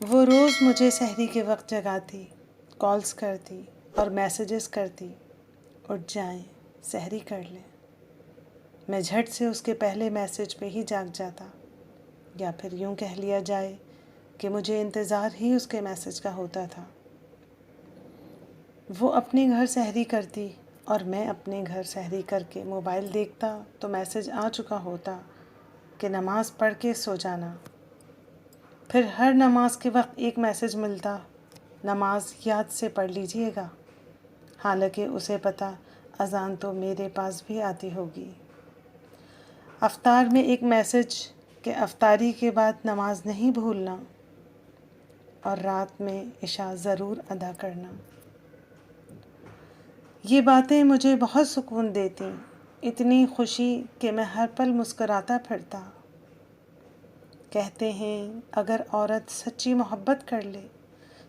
وہ روز مجھے سحری کے وقت جگاتی، کالز کرتی اور میسیجز کرتی، اٹھ جائیں، سحری کر لیں۔ میں جھٹ سے اس کے پہلے میسیج پہ ہی جاگ جاتا، یا پھر یوں کہہ لیا جائے کہ مجھے انتظار ہی اس کے میسیج کا ہوتا تھا۔ وہ اپنے گھر سحری کرتی اور میں اپنے گھر سحری کر کے موبائل دیکھتا تو میسیج آ چکا ہوتا کہ نماز پڑھ کے سو جانا۔ پھر ہر نماز کے وقت ایک میسیج ملتا، نماز یاد سے پڑھ لیجئے گا، حالانکہ اسے پتہ اذان تو میرے پاس بھی آتی ہوگی۔ افطار میں ایک میسیج کہ افطاری کے بعد نماز نہیں بھولنا، اور رات میں عشاء ضرور ادا کرنا۔ یہ باتیں مجھے بہت سکون دیتی، اتنی خوشی کہ میں ہر پل مسکراتا پھرتا۔ کہتے ہیں اگر عورت سچی محبت کر لے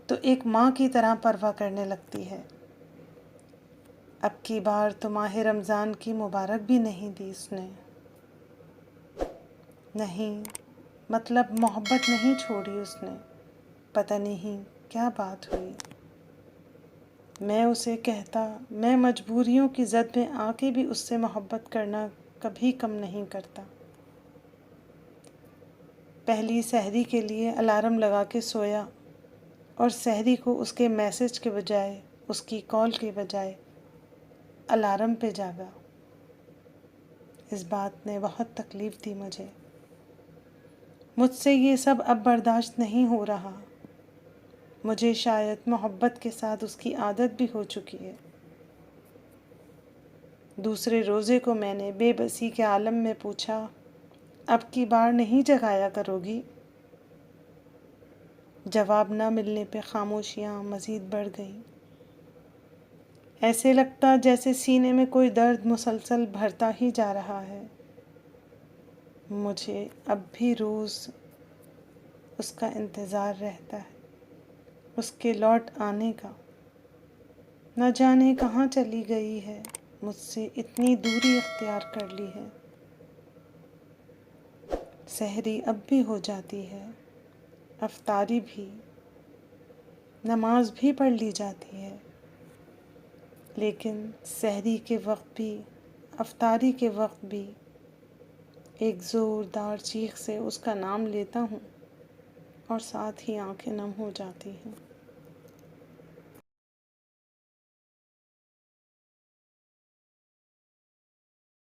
تو ایک ماں کی طرح پرواہ کرنے لگتی ہے۔ اب کی بار تو ماہ رمضان کی مبارک بھی نہیں دی اس نے۔ نہیں، مطلب محبت نہیں چھوڑی اس نے، پتہ نہیں کیا بات ہوئی۔ میں اسے کہتا میں مجبوریوں کی زد میں آ کے بھی اس سے محبت کرنا کبھی کم نہیں کرتا۔ پہلی سحری کے لیے الارم لگا کے سویا، اور سحری کو اس کے میسیج کے بجائے، اس کی کال کے بجائے الارم پہ جاگا۔ اس بات نے بہت تکلیف دی مجھے۔ مجھ سے یہ سب اب برداشت نہیں ہو رہا۔ مجھے شاید محبت کے ساتھ اس کی عادت بھی ہو چکی ہے۔ دوسرے روزے کو میں نے بے بسی کے عالم میں پوچھا، اب کی بار نہیں جگایا کرو گی؟ جواب نہ ملنے پہ خاموشیاں مزید بڑھ گئیں۔ ایسے لگتا جیسے سینے میں کوئی درد مسلسل بھرتا ہی جا رہا ہے۔ مجھے اب بھی روز اس کا انتظار رہتا ہے، اس کے لوٹ آنے کا۔ نہ جانے کہاں چلی گئی ہے، مجھ سے اتنی دوری اختیار کر لی ہے۔ سحری اب بھی ہو جاتی ہے، افطاری بھی، نماز بھی پڑھ لی جاتی ہے، لیکن سحری کے وقت بھی، افطاری کے وقت بھی ایک زوردار چیخ سے اس کا نام لیتا ہوں، اور ساتھ ہی آنکھیں نم ہو جاتی ہیں۔